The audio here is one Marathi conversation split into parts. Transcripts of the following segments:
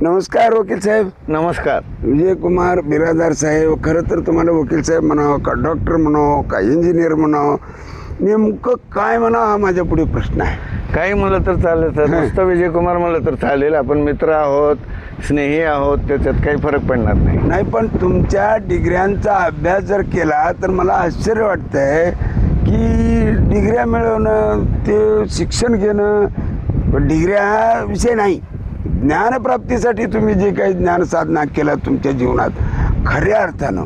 नमस्कार वकील साहेब. नमस्कार. विजय कुमार बिरादार साहेब. खरं तर तुम्हाला वकील साहेब म्हणावं का डॉक्टर म्हणावं का इंजिनियर म्हणावं, नेमकं काय म्हणावं हा माझ्या पुढे प्रश्न आहे. काही म्हणलं तर चालेल सर, नुसतं विजय कुमार म्हणलं तर चालेल. आपण मित्र आहोत, स्नेही आहोत, त्याच्यात काही फरक पडणार नाही. नाही, पण तुमच्या डिग्र्यांचा अभ्यास जर केला तर मला आश्चर्य वाटतंय की डिग्र्या मिळवणं, ते शिक्षण घेणं, डिग्र्या हा विषय नाही. ज्ञानप्राप्तीसाठी तुम्ही जे काही ज्ञानसाधना केला तुमच्या जीवनात, खऱ्या अर्थानं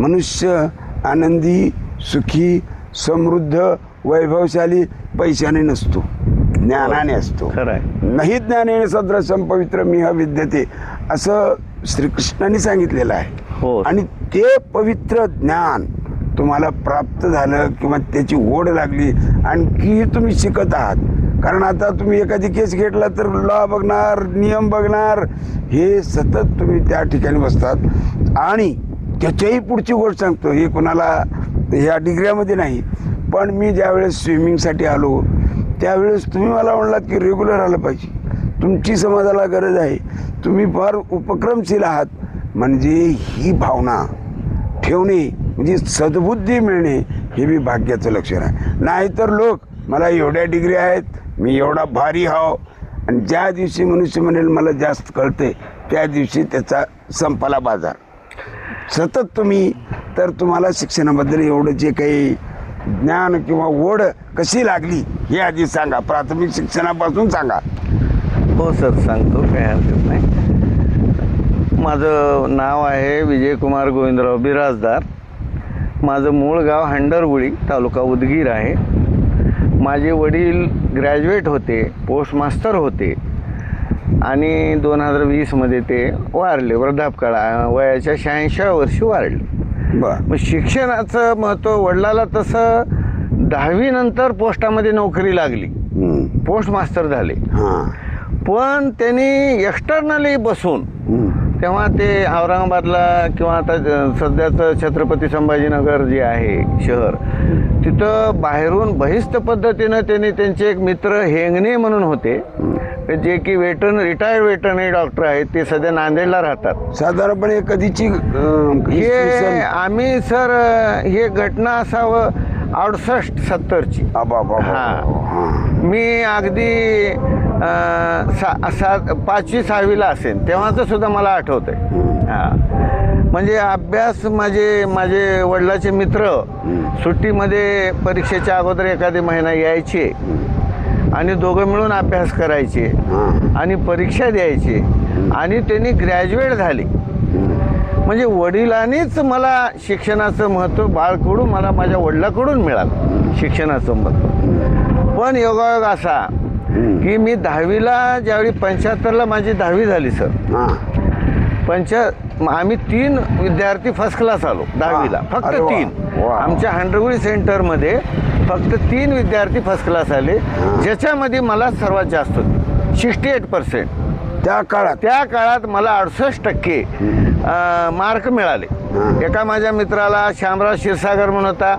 मनुष्य आनंदी, सुखी, समृद्ध, वैभवशाली पैशाने नसतो, ज्ञानाने असतो. खरं आहे. नाही ज्ञानेन सदृशं पवित्र मिह विद्यते असं श्रीकृष्णाने सांगितलेलं आहे. हो. आणि ते पवित्र ज्ञान तुम्हाला प्राप्त झालं किंवा त्याची ओढ लागली, आणखी तुम्ही शिकत आहात. कारण आता तुम्ही एखादी केस घेतला तर लॉ बघणार, नियम बघणार, हे सतत तुम्ही त्या ठिकाणी बसतात. आणि त्याच्याही पुढची गोष्ट सांगतो, हे कोणाला ह्या डिग्र्यामध्ये नाही, पण मी ज्यावेळेस स्विमिंगसाठी आलो त्यावेळेस तुम्ही मला म्हणलात की रेग्युलर आलं पाहिजे, तुमची समाजाला गरज आहे, तुम्ही फार उपक्रमशील आहात. म्हणजे ही भावना ठेवणे म्हणजे सद्बुद्धी मिळणे हे बी भाग्याचं लक्षण आहे. नाहीतर लोक मला एवढ्या डिग्री आहेत, मी एवढा भारी हाव, आणि ज्या दिवशी मनुष्य म्हणेल मला जास्त कळते त्या दिवशी त्याचा संपाला बाजार. सतत तुम्ही तर तुम्हाला शिक्षणाबद्दल एवढं जे काही ज्ञान किंवा ओढ कशी लागली हे आधी सांगा. प्राथमिक शिक्षणापासून सांगा. हो सर, सांगतो, काही हरकत नाही. माझं नाव आहे विजय कुमार गोविंदराव बिराजदार. माझं मूळ गाव हंडरगुळी, तालुका उदगीर आहे. माझे वडील ग्रॅज्युएट होते, पोस्ट मास्टर होते, आणि 2020मध्ये ते वारले. वृद्धापकाळ वयाच्या 86व्या वर्षी वारले. बर. मग शिक्षणाचं महत्त्व वडिलाला तसं 10वी नंतर पोस्टामध्ये नोकरी लागली, पोस्ट मास्टर झाले. हां. पण त्यांनी एक्स्टर्नली बसून, तेव्हा ते औरंगाबादला किंवा आता सध्याचं छत्रपती संभाजीनगर जे आहे शहर, तिथं बाहेरून बहिस्त पद्धतीनं त्यांनी त्यांचे एक मित्र हेंगणे म्हणून होते, जे की रिटायर्ड वेटरनरी डॉक्टर आहेत. ते सध्या नांदेडला राहतात. साधारणपणे कधीची हे आम्ही सर, हे घटना असावं 68-70ची. हां. मी अगदी 5वी-6वीला असेल तेव्हाचं सुद्धा मला आठवतं आहे. हां. म्हणजे अभ्यास माझे वडिलाचे मित्र सुट्टीमध्ये परीक्षेच्या अगोदर एखादी महिना यायचे आणि दोघं मिळून अभ्यास करायचे आणि परीक्षा द्यायचे, आणि त्यांनी ग्रॅज्युएट झाले. म्हणजे वडिलांनीच मला शिक्षणाचं महत्त्व बाळकडून मला माझ्या वडिलाकडून मिळालं शिक्षणाचं महत्त्व. पण योगायोग असा की मी 10वीला ज्यावेळी 75ला माझी 10वी झाली सर, आम्ही 3 विद्यार्थी फर्स्ट क्लास आलो 10वीला, फक्त 3. आमच्या हंडरगुळी सेंटरमध्ये फक्त 3 विद्यार्थी फर्स्ट क्लास आले, ज्याच्यामध्ये मला सर्वात जास्त होते 68%. त्या काळात मला 68% मार्क मिळाले. एका माझ्या मित्राला श्यामराव क्षीरसागर म्हणून होता,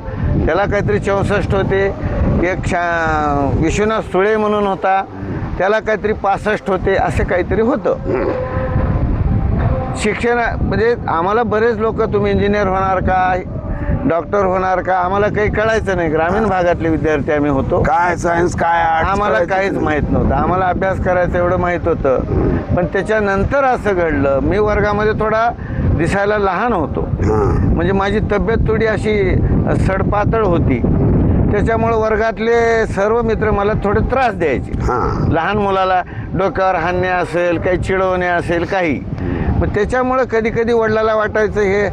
त्याला काहीतरी 64 होते. एक विश्वनाथ सुळे म्हणून होता, त्याला काहीतरी 65 होते, असे काहीतरी होतं. शिक्षण म्हणजे आम्हाला बरेच लोक, तुम्ही इंजिनियर होणार का, डॉक्टर होणार का, आम्हाला काही कळायचं नाही. ग्रामीण भागातले विद्यार्थी आम्ही होतो. काय सायन्स काय आर्ट्स आम्हाला काहीच माहीत नव्हतं. आम्हाला अभ्यास करायचं एवढं माहीत होतं. पण त्याच्यानंतर असं घडलं, मी वर्गामध्ये थोडा दिसायला लहान होतो, म्हणजे माझी तब्येत थोडी अशी सडपातळ होती. त्याच्यामुळं वर्गातले सर्व मित्र मला थोडे त्रास द्यायचे. लहान मुलाला डोक्यावर हाणणे असेल, काही चिडवणे असेल, काही. मग त्याच्यामुळं कधी कधी वडिलाला वाटायचं, हे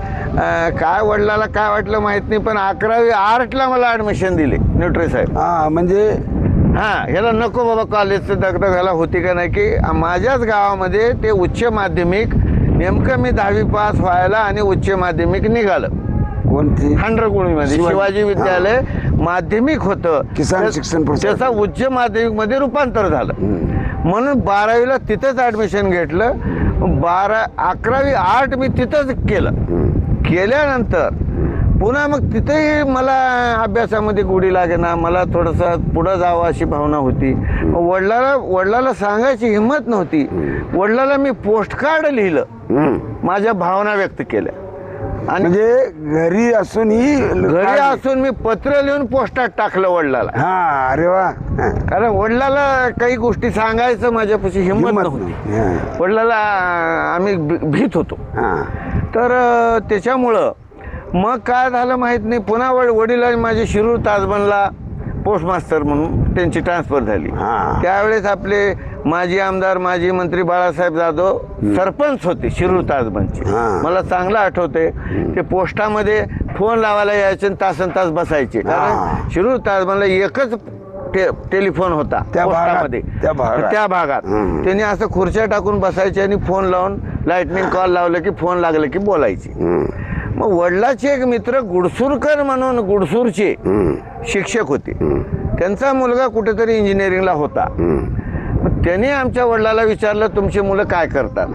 वडिलाला काय वाटलं माहीत नाही, पण 11वी आर्टला मला ॲडमिशन दिले न्यूट्रे साहेब. म्हणजे ह्याला नको बाबा, कॉलेजचं दगदग ह्याला होती का नाही, की माझ्याच गावामध्ये ते उच्च माध्यमिक, नेमकं मी 10वी पास व्हायला आणि उच्च माध्यमिक निघालं. कोणती? हंडरगुळीमध्ये शिवाजी विद्यालय माध्यमिक होतं, किसान शिक्षण, त्याचा उच्च माध्यमिकमध्ये रूपांतर झालं. म्हणून 12वीला तिथंच ॲडमिशन घेतलं. 11वी आर्ट मी तिथंच केलं. केल्यानंतर पुन्हा मग तिथेही मला अभ्यासामध्ये गोडी लागेना, मला थोडंसं पुढं जावं अशी भावना होती. वडिलाला सांगायची हिंमत नव्हती. वडिलाला मी पोस्टकार्ड लिहिलं, माझ्या भावना व्यक्त केल्या. आणि म्हणजे घरी असूनही घरी असून मी पत्र लिहून पोस्टात टाकलं वडिलाला. हा, अरे वा. कारण वडिलाला काही गोष्टी सांगायचं माझ्यापाशी हिंमत नव्हती. वडिलाला आम्ही भीत होतो. तर त्याच्यामुळं मग काय झालं माहीत नाही. पुन्हा वडिलांनी माझे शिरूर ताजबनला पोस्टमास्टर म्हणून त्यांची ट्रान्सफर झाली. त्यावेळेस आपले माजी आमदार माजी मंत्री बाळासाहेब जाधव सरपंच होते शिरूर ताजबनचे. मला चांगलं आठवते. ते पोस्टामध्ये फोन लावायला यायचे आणि तासन-तास बसायचे. कारण शिरूर ताजबनला एकच टेलिफोन होता पोस्टामध्ये त्या भागात. त्यांनी असं खुर्च्या टाकून बसायचे आणि फोन लावून लाईटनिंग कॉल लावलं की फोन लागलं की बोलायची. मग वडिलाचे एक मित्र गुडसूरकर म्हणून गुडसूरचे शिक्षक होते. त्यांचा मुलगा कुठेतरी इंजिनिअरिंगला होता. मग त्यांनी आमच्या वडिलाला विचारलं, तुमची मुलं काय करतात?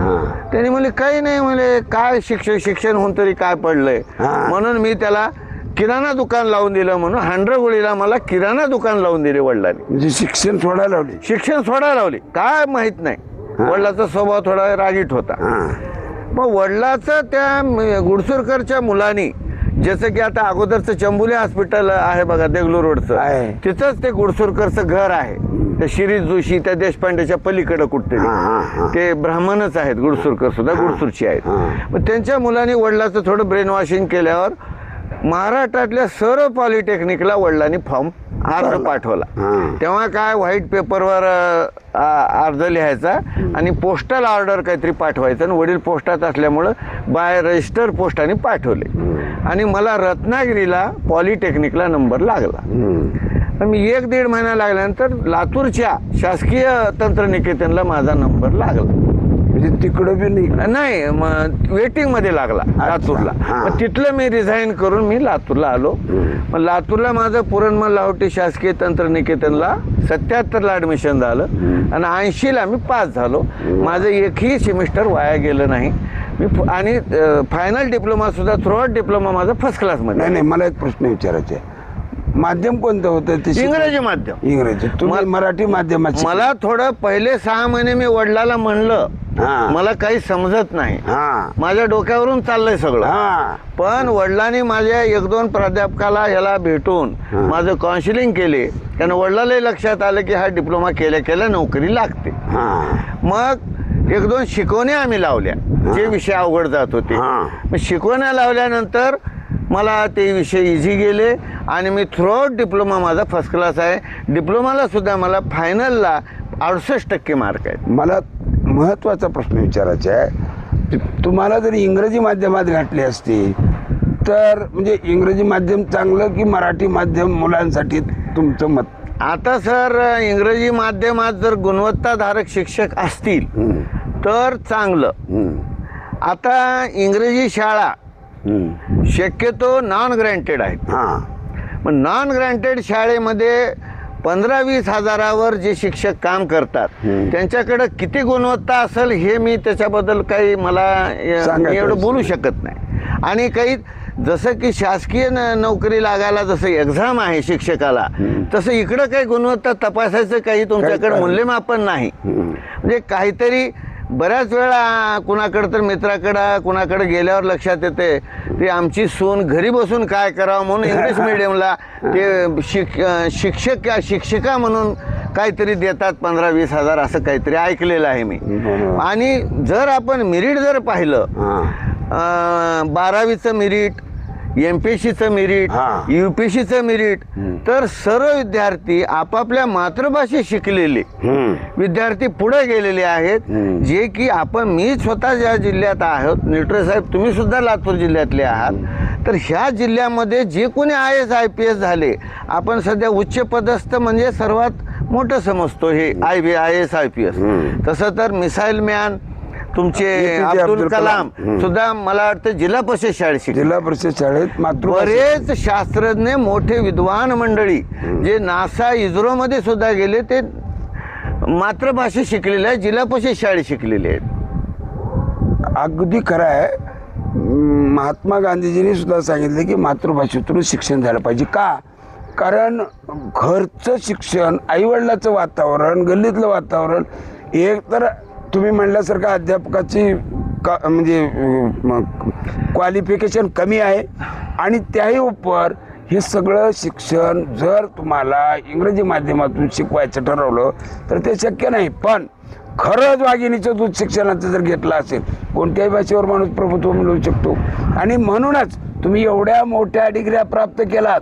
त्यांनी म्हणले काही नाही, म्हणले काय शिक्षण होऊन तरी काय पडलंय. म्हणून मी त्याला किराणा दुकान लावून दिलं. म्हणून हांड्रगोळीला मला किराणा दुकान लावून दिले वडिलांनी. म्हणजे शिक्षण सोडायला लावले. शिक्षण सोडायला लावले. काय माहित नाही, वडिलाचा स्वभाव थोडा रागीट होता. मग वडिलाचं त्या गुडसूरकरच्या मुलांनी, जसं की आता अगोदरचं चंबुले हॉस्पिटल आहे बघा देगलूर रोडचं, तिथंच ते गुडसूरकरचं घर आहे. त्या शिरीष जोशी त्या देशपांडेच्या पलीकडे कुठतरी. ते ब्राह्मणच आहेत गुडसूरकर सुद्धा, गुडसूरची आहेत. मग त्यांच्या मुलांनी वडिलाचं थोडं ब्रेन वॉशिंग केल्यावर महाराष्ट्रातल्या सर्व पॉलिटेक्निकला वडिलांनी फॉर्म अर्ज पाठवला. तेव्हा काय व्हाईट पेपरवर अर्ज लिहायचा आणि पोस्टल ऑर्डर काहीतरी पाठवायचं. आणि वडील पोस्टात असल्यामुळं बाय रजिस्टर पोस्टाने पाठवले. आणि मला रत्नागिरीला पॉलिटेक्निकला नंबर लागला. मी 1-1.5 महिना लागल्यानंतर लातूरच्या शासकीय तंत्रनिकेतनला माझा नंबर लागला. म्हणजे तिकडं बी नाही, मग वेटिंग मध्ये लागला लातूरला. मग तिथलं मी रिझाईन करून मी लातूरला आलो. मग लातूरला माझं पुरणमल लाहोटी शासकीय तंत्रनिकेतनला 77ला ऍडमिशन झालं आणि 80ला मी पास झालो. माझं एकही सेमिस्टर वाया गेलं नाही. मी आणि फायनल डिप्लोमा सुद्धा थ्रूआउट डिप्लोमा माझा फर्स्ट क्लासमध्ये. नाही, मला एक प्रश्न विचारायचा आहे. माध्यम कोणतं होतं ते? इंग्रजी माध्यम. इंग्रजी. तुम्ही मराठी माध्यमात? मला थोडं पहिले 6 महिने मी वडिलाला म्हणलं मला काही समजत नाही, माझ्या डोक्यावरून चाललंय सगळं. पण वडिलांनी माझ्या 1-2 प्राध्यापकाला याला भेटून माझं काउन्सिलिंग केले. त्यानं वडिलालाही लक्षात आलं की हा डिप्लोमा केल्या नोकरी लागते. मग 1-2 शिकवण्या आम्ही लावल्या, जे विषय अवघड जात होते. मग शिकवण्या लावल्यानंतर मला ते विषय इझी गेले आणि मी थ्रूआउट डिप्लोमा माझा फर्स्ट क्लास आहे. डिप्लोमाला सुद्धा मला फायनलला 68% मार्क आहेत. मला महत्त्वाचा प्रश्न विचारायचा आहे. तुम्हाला जर इंग्रजी माध्यमात घातली असती तर म्हणजे इंग्रजी माध्यम चांगलं की मराठी माध्यम मुलांसाठी तुमचं मत? आता सर, इंग्रजी माध्यमात जर गुणवत्ताधारक शिक्षक असतील तर चांगलं. आता इंग्रजी शाळा शक्यतो नॉन ग्रँटेड आहेत. मग नॉन ग्रँटेड शाळेमध्ये 15-20 हजारावर जे शिक्षक काम करतात त्यांच्याकडे किती गुणवत्ता असेल हे मी त्याच्याबद्दल काही मला एवढं बोलू शकत नाही. आणि काही जसं की शासकीय नोकरी लागायला जसं एक्झाम आहे शिक्षकाला, तसं इकडं काही गुणवत्ता तपासायचं काही तुमच्याकडे मूल्यमापन नाही. म्हणजे काहीतरी बऱ्याच वेळा कुणाकडं तर मित्राकडं कुणाकडे गेल्यावर लक्षात येते ते आमची सून घरी बसून काय करावं म्हणून इंग्लिश मिडियमला ते शिक्षिका म्हणून काहीतरी देतात 15-20 हजार असं काहीतरी ऐकलेलं आहे मी. आणि जर आपण मेरिट जर पाहिलं 12वीचं मेरिट, MPSCचं मेरिट, UPSCचं मेरिट, तर सर्व विद्यार्थी आपापल्या मातृभाषेत शिकलेले विद्यार्थी पुढे गेलेले आहेत. जे की मी स्वतः ज्या जिल्ह्यात आहोत, निटरे साहेब तुम्ही सुद्धा लातूर जिल्ह्यातले आहात, तर ह्या जिल्ह्यामध्ये जे कोणी IAS IPS झाले, आपण सध्या उच्च पदस्थ म्हणजे सर्वात मोठं समजतो हे IAS IPS. तसं तर मिसाईल मॅन तुमचे अब्दुल कलाम सुद्धा मला वाटतं जिल्हा परिषद शाळेत शिकले. जिल्हा परिषद शाळेत बरेच शास्त्रज्ञ मोठे विद्वान मंडळी जे नासा इस्रोमध्ये सुद्धा गेले ते मातृभाषेत शिकलेले आहेत, जिल्हा परिषद शाळेत शिकलेले आहेत. अगदी खरं आहे. महात्मा गांधीजींनी सुद्धा सांगितलं की मातृभाषेतून शिक्षण झालं पाहिजे. का? कारण घरचं शिक्षण, आईवडिलाचं वातावरण, गल्लीतलं वातावरण, एक तर तुम्ही म्हणल्यासारखं अध्यापकाची म्हणजे क्वालिफिकेशन कमी आहे आणि त्याही उपर हे सगळं शिक्षण जर तुम्हाला इंग्रजी माध्यमातून शिकवायचं ठरवलं तर ते शक्य नाही. पण खरंच वाघिणीचं दूध शिक्षणाचं जर घेतलं असेल, कोणत्याही भाषेवर माणूस प्रभुत्व मिळवू शकतो. आणि म्हणूनच तुम्ही एवढ्या मोठ्या डिग्र्या प्राप्त केलात,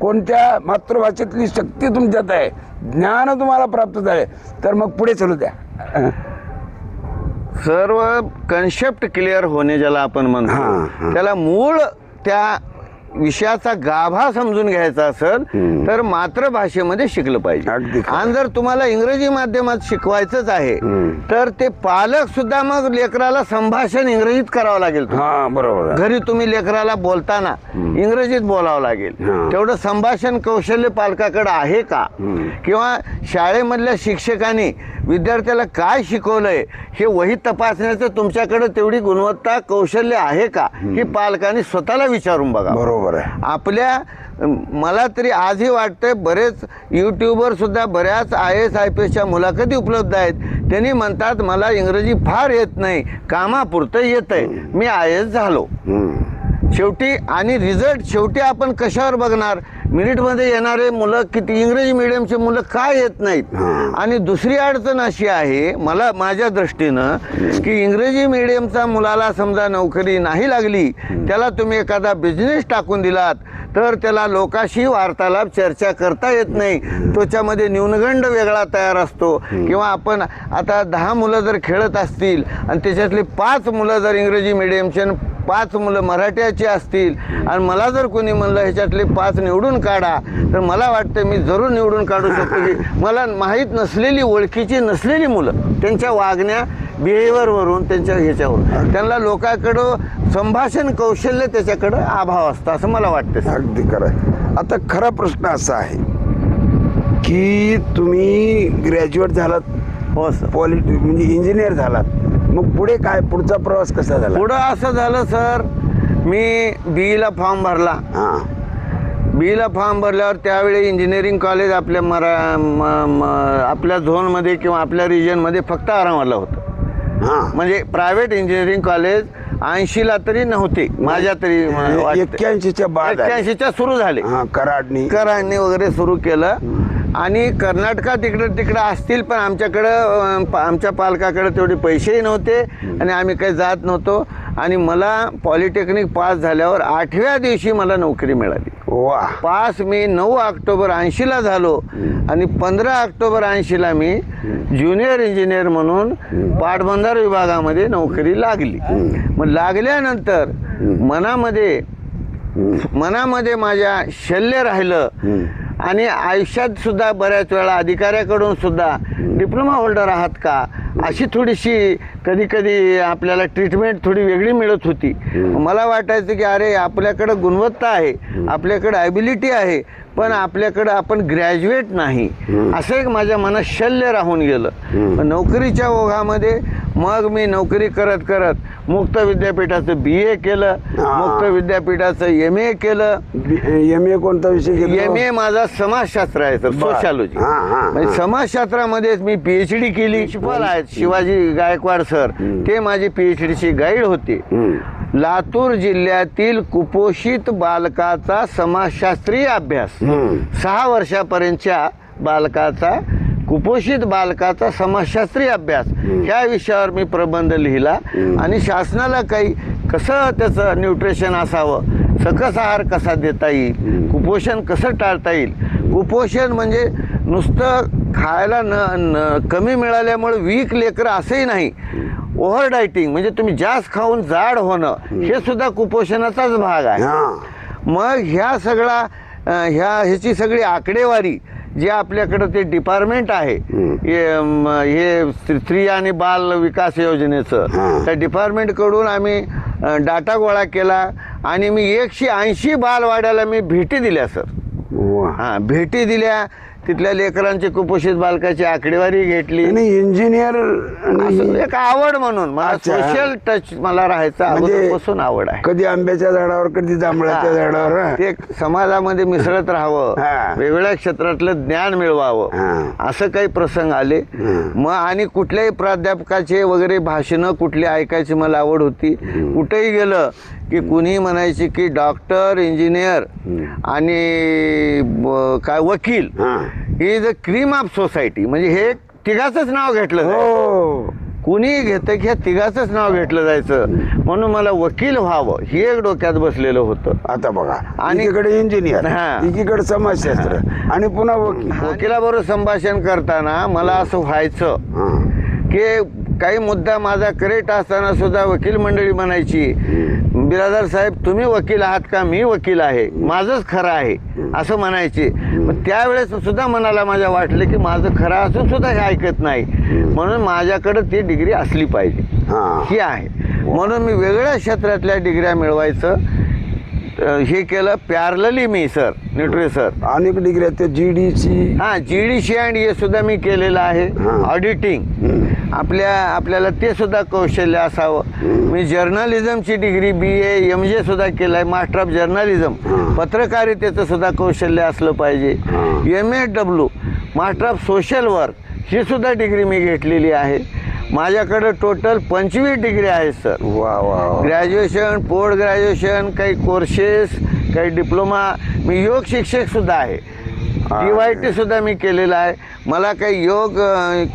कोणत्या मातृभाषेतली शक्ती तुमच्यात आहे, ज्ञान तुम्हाला प्राप्त झाले, तर मग पुढे चालू द्या. सर्व कन्सेप्ट क्लिअर होणे ज्याला आपण म्हणतो, त्याला मूळ त्या विषयाचा गाभा समजून घ्यायचा असेल तर मातृभाषेमध्ये शिकलं पाहिजे. आणि जर तुम्हाला इंग्रजी माध्यमात शिकवायचंच आहे तर ते पालक सुद्धा मग लेकराला संभाषण इंग्रजीत करावं लागेल. बरोबर. घरी तुम्ही लेकराला बोलताना इंग्रजीत बोलावं लागेल. तेवढं संभाषण कौशल्य पालकाकडे आहे का? किंवा शाळेमधल्या शिक्षकांनी विद्यार्थ्याला काय शिकवलंय हे वही तपासण्याचं तुमच्याकडे तेवढी गुणवत्ता कौशल्य आहे का, हे पालकांनी स्वतःला विचारून बघा. बरोबर आहे. आपल्या मला तरी आजही वाटतंय बरेच यूट्यूबवर सुद्धा बऱ्याच IAS IPSच्या मुलाखती उपलब्ध आहेत. त्यांनी म्हणतात मला इंग्रजी फार येत नाही, कामापुरतं येतंय, मी IAS झालो. शेवटी आणि रिझल्ट शेवटी आपण कशावर बघणार? मिनिटमध्ये येणारे मुलं किती इंग्रजी मिडियमचे मुलं काय येत नाहीत. आणि दुसरी अडचण अशी आहे मला माझ्या दृष्टीनं की इंग्रजी मिडियमचा मुलाला समजा नोकरी नाही लागली, त्याला तुम्ही एखादा बिझनेस टाकून दिलात तर त्याला लोकांशी वार्तालाप चर्चा करता येत नाही. त्याच्यामध्ये न्यूनगंड वेगळा तयार असतो. किंवा आपण आता 10 मुलं जर खेळत असतील आणि त्याच्यातले 5 मुलं जर इंग्रजी मिडियमचे, 5 मुलं मराठ्याची असतील आणि मला जर कोणी म्हणलं ह्याच्यातले 5 निवडून काढा, तर मला वाटतं मी जरूर निवडून काढू शकतो. की मला माहीत नसलेली, ओळखीची नसलेली मुलं त्यांच्या वागण्या बिहेवियरवरून, त्यांच्या ह्याच्यावरून त्यांना लोकांकडं संभाषण कौशल्य त्याच्याकडं अभाव असतं असं मला वाटतं. अगदी खरं. आता खरा प्रश्न असा आहे की तुम्ही ग्रॅज्युएट झालात, हो सर, म्हणजे इंजिनियर झालात, मग पुढे काय, पुढचा प्रवास कसा झाला? पुढं असं झालं सर, मी BE फॉर्म भरला. BE फॉर्म भरल्यावर त्यावेळी इंजिनिअरिंग कॉलेज आपल्या आपल्या झोनमध्ये किंवा आपल्या रिजनमध्ये फक्त औरंगाबादला होतं. म्हणजे प्रायव्हेट इंजिनिअरिंग कॉलेज 80ला तरी नव्हते. माझ्या तरी 81च्या सुरू झाले. कराडनी वगैरे सुरू केलं. आणि कर्नाटकात तिकडं असतील, पण आमच्याकडं आमच्या पालकाकडे तेवढे पैसेही नव्हते आणि आम्ही काही जात नव्हतो. आणि मला पॉलिटेक्निक पास झाल्यावर 8व्या दिवशी मला नोकरी मिळाली. पास मी 9 ऑक्टोबर 80ला झालो आणि 15 ऑक्टोबर 80ला मी ज्युनियर इंजिनियर म्हणून पाटबंधार विभागामध्ये नोकरी लागली. मग लागल्यानंतर मनामध्ये माझ्या शल्य राहिलं. आणि आयुष्यात सुद्धा बऱ्याच वेळा अधिकाऱ्याकडून सुद्धा डिप्लोमा होल्डर आहात का अशी थोडीशी कधी कधी आपल्याला ट्रीटमेंट थोडी वेगळी मिळत होती. मला वाटायचं की अरे आपल्याकडं गुणवत्ता आहे, आपल्याकडं ॲबिलिटी आहे, पण आपल्याकडं आपण ग्रॅज्युएट नाही, असं एक माझ्या मनात शल्य राहून गेलं. नोकरीच्या ओघामध्ये मग मी नोकरी करत करत मुक्त विद्यापीठाचं BA केलं, मुक्त विद्यापीठाचं MA केलं. MA कोणता विषय केला? MA माझा समाजशास्त्र आहे सर, सोशॉलॉजी. म्हणजे समाजशास्त्रामध्येच मी PhD केली. प्रिन्सिपल आहेत शिवाजी गायकवाड सर, ते माझे PhDची गाईड होते. लातूर जिल्ह्यातील कुपोषित बालकाचा समाजशास्त्रीय अभ्यास, 6 वर्षापर्यंतच्या बालकाचा, कुपोषित बालकाचा समाजशास्त्रीय अभ्यास ह्या विषयावर मी प्रबंध लिहिला. आणि शासनाला काही कसं त्याचं न्यूट्रिशन असावं, सकस आहार कसा देता येईल, कुपोषण कसं टाळता येईल. कुपोषण म्हणजे नुसतं खायला कमी मिळाल्यामुळे वीक लेकरं असंही नाही. ओव्हर डायटिंग म्हणजे तुम्ही जास्त खाऊन जाड होणं हे सुद्धा कुपोषणाचाच भाग आहे. मग ह्याची सगळी आकडेवारी जे आपल्याकडं ते डिपार्टमेंट आहे हे स्त्री आणि बाल विकास योजनेचं, त्या डिपार्टमेंटकडून आम्ही डाटा गोळा केला आणि मी 180 बालवाड्याला मी भेटी दिल्या सर. भेटी दिल्या. तिथल्या लेकरांची कुपोषित बालकाची आकडेवारी घेतली. आणि इंजिनियर असं एक आवड म्हणून मला अच्छा. सोशल टच मला राहायचा म्हणजे अगोदरपासून आवड आहे. कधी आंब्याच्या झाडावर कधी जांभळाच्या झाडावर. हा. ते समाजामध्ये मिसळत राहावं, हा. वेगवेगळ्या क्षेत्रातलं ज्ञान मिळवावं, हा. असं काही प्रसंग आले. मग आणि कुठल्याही प्राध्यापकाचे वगैरे भाषणं कुठली ऐकायची मला आवड होती. कुठेही गेलं की कुणी म्हणायची की डॉक्टर, इंजिनियर आणि काय वकील हा. He is a cream of society. म्हणजे हे तिघाचंच नाव घेतलं जायचं. हो. कुणी घेतं की ह्या तिघाचंच नाव घेतलं जायचं. म्हणून मला वकील व्हावं हे एक डोक्यात बसलेलं होतं. आता बघा, आणि- एकीकडे इंजिनियर, हा. एकीकडे समाजशास्त्र आणि पुन्हा वकील. वकिलाबरोबर संभाषण करताना मला असं व्हायचं हा. की काही मुद्दा माझा करेक्ट असताना सुद्धा वकील मंडळी म्हणायची, बिरादर साहेब तुम्ही वकील आहात का? मी वकील आहे, माझंच खरं आहे असं म्हणायचे. मग त्यावेळेस सुद्धा मनाला माझ्या वाटलं की माझं खरं असून सुद्धा हे ऐकत नाही, म्हणून माझ्याकडं ती डिग्री असली पाहिजे. हा. ही आहे म्हणून मी वेगळ्या क्षेत्रातल्या डिग्र्या मिळवायचं हे केलं. पॅरलली मी सर न्यूट्री सर अनेक डिग्री आहेत, GDC. हां GDC अँड हे सुद्धा मी केलेलं आहे. हां. ऑडिटिंग आपल्याला ते सुद्धा कौशल्य असावं. मी जर्नलिझमची डिग्री BA MJ सुद्धा केलं आहे. मास्टर ऑफ जर्नलिझम, पत्रकारितेचं सुद्धा कौशल्य असलं पाहिजे. MAW master of social work ही सुद्धा डिग्री मी घेतलेली आहे. माझ्याकडं टोटल 25 डिग्री आहेत सर. वा वा वा. ग्रॅज्युएशन, पोस्ट ग्रॅज्युएशन, काही कोर्सेस, काही डिप्लोमा. मी योग शिक्षक सुद्धा आहे. DYT सुद्धा मी केलेला आहे. मला काही योग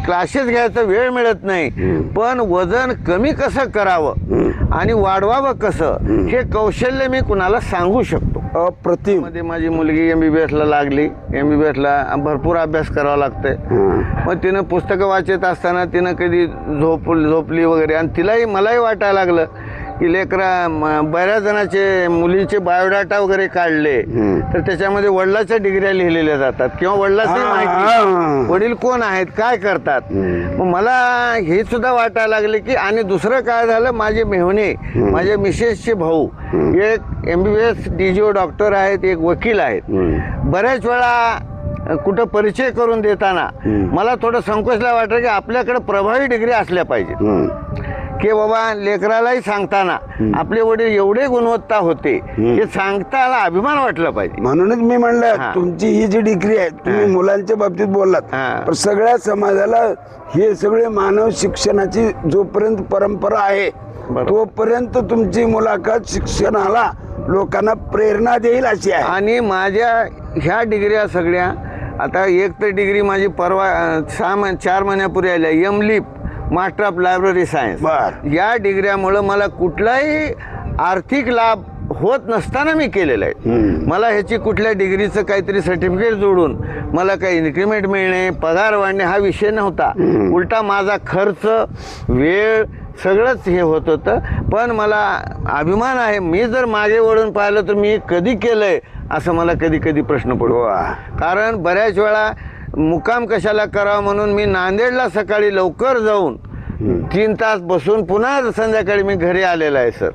क्लासेस घ्यायचा वेळ मिळत नाही, पण वजन कमी कसं करावं आणि वाढवावं कसं हे कौशल्य मी कुणाला सांगू शकतो. अप्रतिम. मध्ये माझी मुलगी MBBS ला लागली. MBBS ला भरपूर अभ्यास करावा लागतोय. मग तिनं पुस्तकं वाचत असताना तिनं कधी झोपली वगैरे, आणि मलाही वाटायला लागलं की लेकरा बऱ्याच जणांचे मुलींचे बायोडाटा वगैरे काढले तर त्याच्यामध्ये वडिलाच्या डिग्र्या लिहिलेल्या जातात किंवा वडिलाची माहिती, वडील कोण आहेत, काय करतात. मग मला हे सुद्धा वाटायला लागले की, आणि दुसरं काय झालं, माझे मेहुणे, माझ्या मिसेसचे भाऊ एक MBBS DGO डॉक्टर आहेत, एक वकील आहेत. बऱ्याच वेळा कुठं परिचय करून देताना मला थोडं संकोचला वाटलं की आपल्याकडे प्रभावी डिग्री असल्या पाहिजेत, की बाबा लेकरालाही सांगताना आपले वडील एवढे गुणवत्ता होते हे सांगताना अभिमान वाटला पाहिजे. म्हणूनच मी म्हणलं तुमची ही जी डिग्री आहे, तुम्ही मुलांच्या बाबतीत बोललात, पण सगळ्या समाजाला हे सगळे मानव शिक्षणाची जोपर्यंत परंपरा आहे तोपर्यंत तुमची मुलाखत शिक्षणाला लोकांना प्रेरणा देईल अशी आहे. आणि माझ्या ह्या डिग्र्या सगळ्या, आता एक तर डिग्री माझी परवा 4 महिन्यापूर्वी आल्या, MLIP master of library science. या डिग्र्यामुळं मला कुठलाही आर्थिक लाभ होत नसताना मी केलेलं आहे. मला ह्याची कुठल्या डिग्रीचं काहीतरी सर्टिफिकेट जोडून मला काही इन्क्रिमेंट मिळणे, पगार वाढणे हा विषय नव्हता. उलटा माझा खर्च, वेळ सगळंच हे होत होतं. पण मला अभिमान आहे, मी जर मागे वळून पाहिलं तर मी कधी केलंय असं मला कधी कधी प्रश्न पडतो. कारण बऱ्याच वेळा मुक्काम कशाला करावा म्हणून मी नांदेडला सकाळी लवकर जाऊन 3 तास बसून पुन्हा संध्याकाळी मी घरी आलेला आहे सर.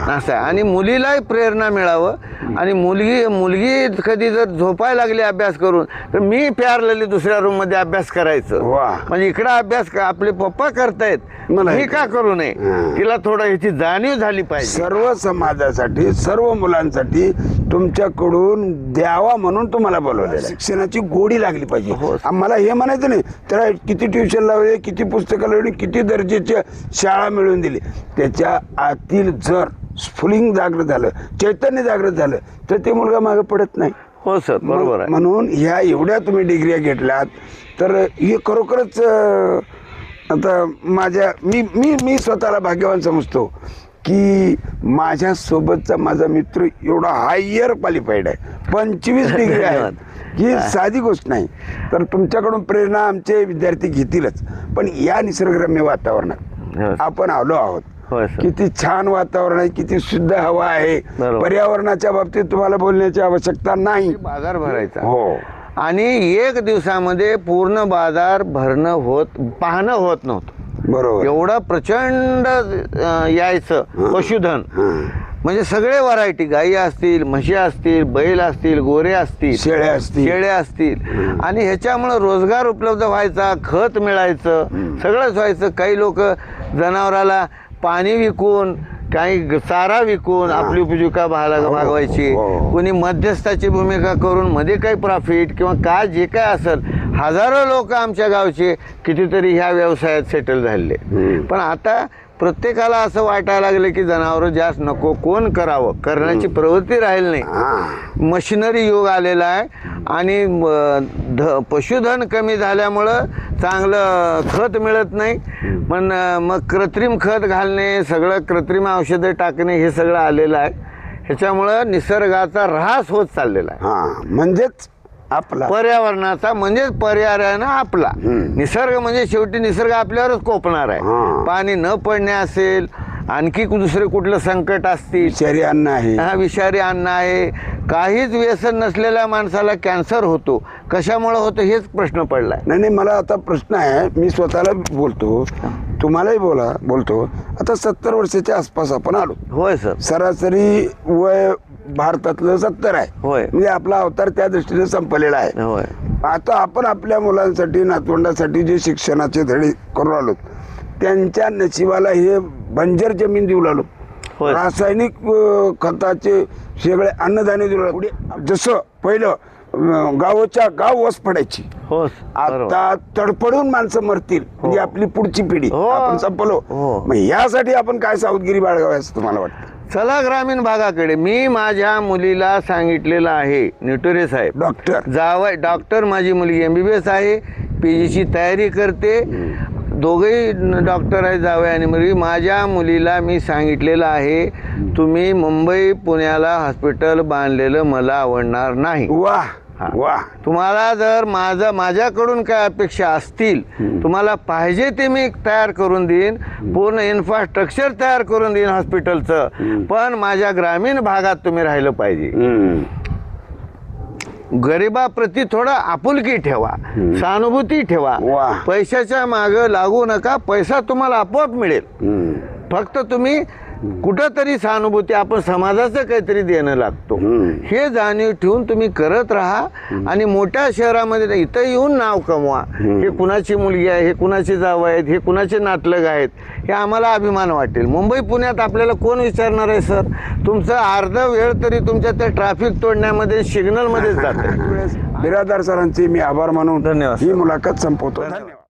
असं आहे. आणि मुलीलाही प्रेरणा मिळावं, आणि मुलगी कधी जर झोपायला लागली अभ्यास करून तर मी पॅरलली दुसऱ्या रूम मध्ये अभ्यास करायचं. म्हणजे इकडं अभ्यास आपले पप्पा करतायत, मी का करू नये, तिला थोडं ह्याची जाणीव झाली पाहिजे. सर्व समाजासाठी, सर्व मुलांसाठी तुमच्याकडून द्यावा म्हणून तुम्हाला बोलवलं. शिक्षणाची गोडी लागली पाहिजे. मला हे म्हणायचं नाही त्याला किती ट्युशन लावले, किती पुस्तकं लावली, किती दर्जाच्या शाळा मिळवून दिली, त्याच्या आतील जर स्फुलिंग जागृत झालं, चैतन्य जागृत झालं तर ते मुलगा मागे पडत नाही. हो सर, बरोबर आहे. म्हणून ह्या एवढ्या तुम्ही डिग्र्या घेतल्यात तर हे खरोखरच आता मी स्वतःला भाग्यवान समजतो की माझ्यासोबतचा माझा मित्र एवढा हायर क्वालिफाईड आहे, 25 डिग्री आहेत, ही साधी गोष्ट नाही. तर तुमच्याकडून प्रेरणा आमचे विद्यार्थी घेतीलच. पण या निसर्गरम्य वातावरणात आपण आलो आहोत, किती छान वातावरण आहे, किती शुद्ध हवा आहे. पर्यावरणाच्या बाबतीत तुम्हाला बोलण्याची आवश्यकता नाही. बाजार भरायचा हो, आणि 1 दिवसामध्ये पूर्ण बाजार पाहणं होत नव्हतं. बरोबर. एवढं प्रचंड यायचं पशुधन. म्हणजे सगळे व्हरायटी, गायी असतील, म्हशी असतील, बैल असतील, गोरे असतील, शेळ्या असतील. शेळ्या असतील. आणि ह्याच्यामुळं रोजगार उपलब्ध व्हायचा, खत मिळायचं, सगळंच व्हायचं. काही लोक जनावराला पाणी विकून, काही चारा विकून आपली उपजीविका भागवायची. हो. कोणी मध्यस्थाची भूमिका करून मध्ये काही प्रॉफिट किंवा काय जे काय असेल, हजारो लोक आमच्या गावचे कितीतरी ह्या व्यवसायात सेटल झाले. पण आता प्रत्येकाला असं वाटायला लागलं की जनावरं जास्त नको, कोण करावं, करण्याची प्रवृत्ती राहील नाही. मशिनरी युग आलेला आहे आणि पशुधन कमी झाल्यामुळं चांगलं खत मिळत नाही. पण मग कृत्रिम खत घालणे, सगळं कृत्रिम औषधं टाकणे, हे सगळं आलेलं आहे. ह्याच्यामुळं निसर्गाचा ऱ्हास होत चाललेला आहे. म्हणजेच आपला पर्यावरणाचा, म्हणजे पर्यावरण आपला. निसर्ग म्हणजे शेवटी निसर्ग आपल्यावरच कोपणार आहे. पाणी न पडणे असेल, आणखी दुसरे कुठलं संकट असतील, विषारी अन्न आहे. विषारी अन्न आहे. काहीच व्यसन नसलेल्या माणसाला कॅन्सर होतो. कशामुळे होतं हेच प्रश्न पडलाय. नाही, मला आता प्रश्न आहे, मी स्वतःला बोलतो, तुम्हालाही बोलतो. आता 70 वर्षाच्या आसपास आपण आलो. होय सर. सरासरी वय भारतातलं 70 आहे. होय. म्हणजे आपला अवतार त्या दृष्टीने संपलेला आहे. होय. आता आपण आपल्या मुलांसाठी, नातवंडासाठी जे शिक्षणाचे धडे करून आलो, त्यांच्या नशिबाला हे बंजर जमीन देऊ लागलो. होय. रासायनिक खताचे सगळे अन्नधान्य देऊ लागलो. जसं पहिलं गावच्या गाव वस पडायची, हो. आता तडपडून माणसं मरतील, म्हणजे आपली पुढची पिढी आपण संपलो. मग यासाठी आपण काय सावधगिरी बाळगावी असं तुम्हाला वाटतं? चला ग्रामीण भागाकडे. मी माझ्या मुलीला सांगितलेलं आहे, निटोरे साहेब डॉक्टर जावं, डॉक्टर माझी मुलगी MBBS आहे, PGची तयारी करते. दोघेही डॉक्टर आहे, जावई आणि मुलगी. माझ्या मुलीला मी सांगितलेलं आहे, तुम्ही मुंबई पुण्याला हॉस्पिटल बांधलेलं मला आवडणार नाही. वा. तुम्हाला जर माझ्याकडून काय अपेक्षा असतील, तुम्हाला पाहिजे ते मी तयार करून देईन, पूर्ण इन्फ्रास्ट्रक्चर तयार करून देईन हॉस्पिटलचं. पण माझ्या ग्रामीण भागात तुम्ही राहिलं पाहिजे. गरिबाप्रती थोडा आपुलकी ठेवा, सहानुभूती ठेवा. पैशाच्या मागं लागू नका, पैसा तुम्हाला आपोआप मिळेल. फक्त तुम्ही कुठंतरी सहानुभूती, आपण समाजाचं काहीतरी देणं लागतो, हे जाणीव ठेवून तुम्ही करत राहा. आणि मोठ्या शहरामध्ये इथं येऊन नाव कमवा. हे कुणाची मुलगी आहे, हे कुणाचे जावं आहेत, हे कुणाचे नातलग आहेत, हे आम्हाला अभिमान वाटेल. मुंबई पुण्यात आपल्याला कोण विचारणार आहे सर? तुमचं अर्धा वेळ तरी तुमच्या त्या ट्रॅफिक तोडण्यामध्ये, सिग्नलमध्येच जातं. बिरादार सरांचे मी आभार मानून धन्यवाद. ही मुलाखत संपवतो. धन्यवाद.